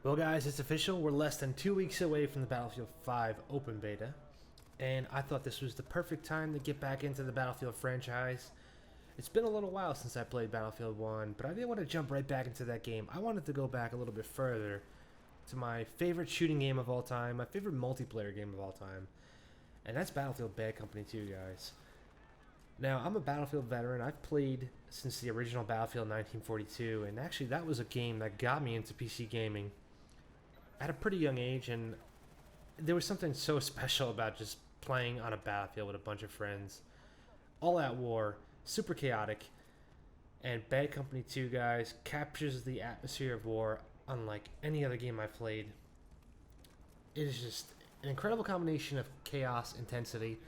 Well guys, it's official. We're less than 2 weeks away from the Battlefield 5 open beta, and I thought this was the perfect time to get back into the Battlefield franchise. It's been a little while since I played Battlefield 1, but I didn't want to jump right back into that game. I wanted to go back a little bit further to my favorite shooting game of all time, my favorite multiplayer game of all time, and that's Battlefield Bad Company 2, guys. Now, I'm a Battlefield veteran. I've played since the original Battlefield 1942, and actually that was a game that got me into PC gaming at a pretty young age, and there was something so special about just playing on a battlefield with a bunch of friends, all out war, super chaotic, and Bad Company 2, guys, captures the atmosphere of war unlike any other game I've played. It is just an incredible combination of chaos, intensity,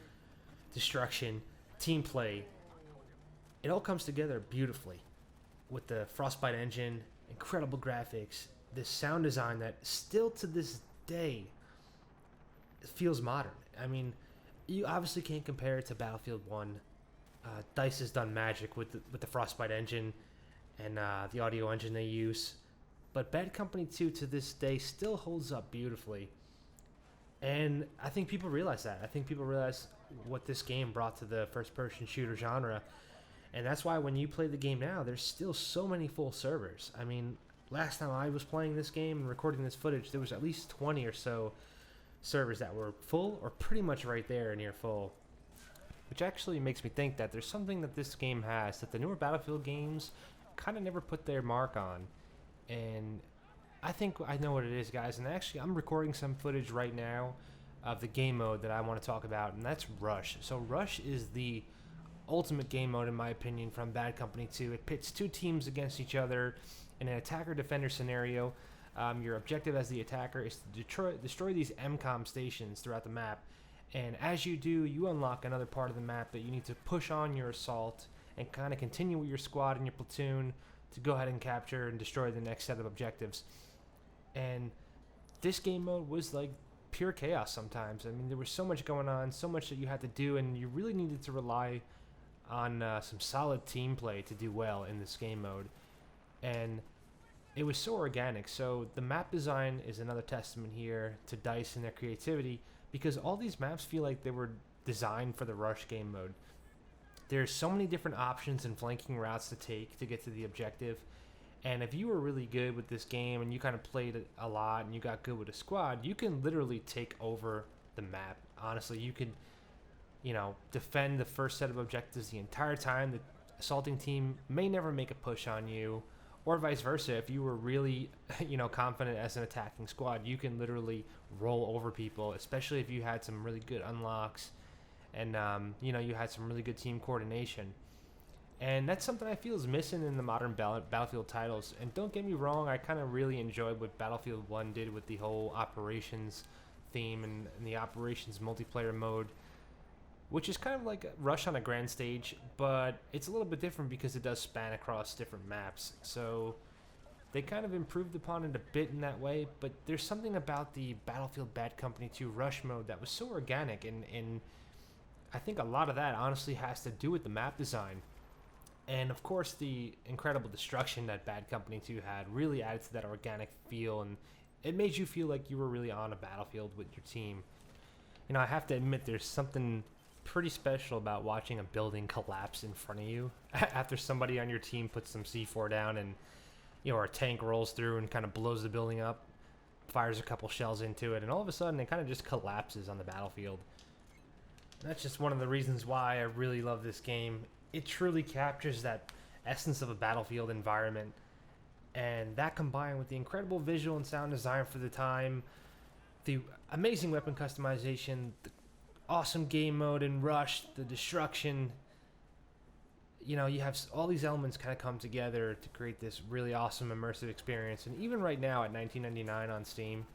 destruction, team play. It all comes together beautifully with the Frostbite engine, incredible graphics, this sound design that still to this day feels modern. I mean, you obviously can't compare it to Battlefield 1. DICE has done magic with the Frostbite engine and the audio engine they use. But Bad Company 2 to this day still holds up beautifully. And I think people realize that. I think people realize what this game brought to the first-person shooter genre. And that's why when you play the game now, there's still so many full servers. I mean, last time I was playing this game and recording this footage, there was at least 20 or so servers that were full or pretty much right there near full. Which actually makes me think that there's something that this game has that the newer Battlefield games kind of never put their mark on. And I think I know what it is, guys. And actually, I'm recording some footage right now of the game mode that I want to talk about, and that's Rush. So Rush is the ultimate game mode, in my opinion, from Bad Company 2. It pits two teams against each other in an attacker-defender scenario. Your objective as the attacker is to destroy these MCOM stations throughout the map. And as you do, you unlock another part of the map that you need to push on your assault and kind of continue with your squad and your platoon to go ahead and capture and destroy the next set of objectives. And this game mode was like pure chaos sometimes. I mean, there was so much going on, so much that you had to do, and you really needed to rely on some solid team play to do well in this game mode. And it was so organic. So the map design is another testament here to DICE and their creativity, because all these maps feel like they were designed for the Rush game mode. There's so many different options and flanking routes to take to get to the objective. And if you were really good with this game and you kind of played it a lot and you got good with a squad, you can literally take over the map. Honestly, you could, defend the first set of objectives the entire time. The assaulting team may never make a push on you, or vice versa. If you were really, confident as an attacking squad, you can literally roll over people, especially if you had some really good unlocks and, you had some really good team coordination. And that's something I feel is missing in the modern Battlefield titles. And don't get me wrong, I kind of really enjoyed what Battlefield 1 did with the whole operations theme and the operations multiplayer mode, which is kind of like a Rush on a grand stage, but it's a little bit different because it does span across different maps. So they kind of improved upon it a bit in that way, but there's something about the Battlefield Bad Company 2 Rush mode that was so organic, and I think a lot of that honestly has to do with the map design. And of course, the incredible destruction that Bad Company 2 had really added to that organic feel, and it made you feel like you were really on a battlefield with your team. I have to admit, there's something pretty special about watching a building collapse in front of you after somebody on your team puts some C4 down, and or a tank rolls through and kind of blows the building up, fires a couple shells into it, and all of a sudden it kind of just collapses on the battlefield. And that's just one of the reasons why I really love this game. It truly captures that essence of a battlefield environment, and that combined with the incredible visual and sound design for the time, the amazing weapon customization, the awesome game mode in Rush, the destruction, you have all these elements kind of come together to create this really awesome immersive experience. And even right now at $19.99 on Steam,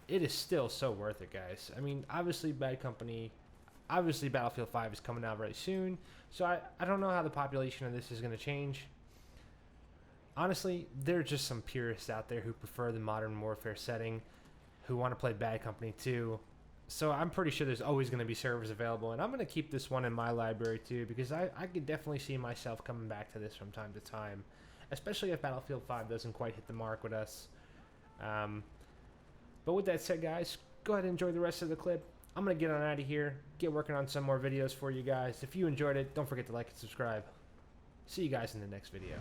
it is still so worth it, guys. I mean, obviously Battlefield 5 is coming out very soon, so I don't know how the population of this is going to change. Honestly, there are just some purists out there who prefer the modern warfare setting, who want to play Bad Company 2. So I'm pretty sure there's always going to be servers available, and I'm going to keep this one in my library too, because I could definitely see myself coming back to this from time to time, especially if Battlefield 5 doesn't quite hit the mark with us. But with that said, guys, go ahead and enjoy the rest of the clip. I'm going to get on out of here, get working on some more videos for you guys. If you enjoyed it, don't forget to like and subscribe. See you guys in the next video.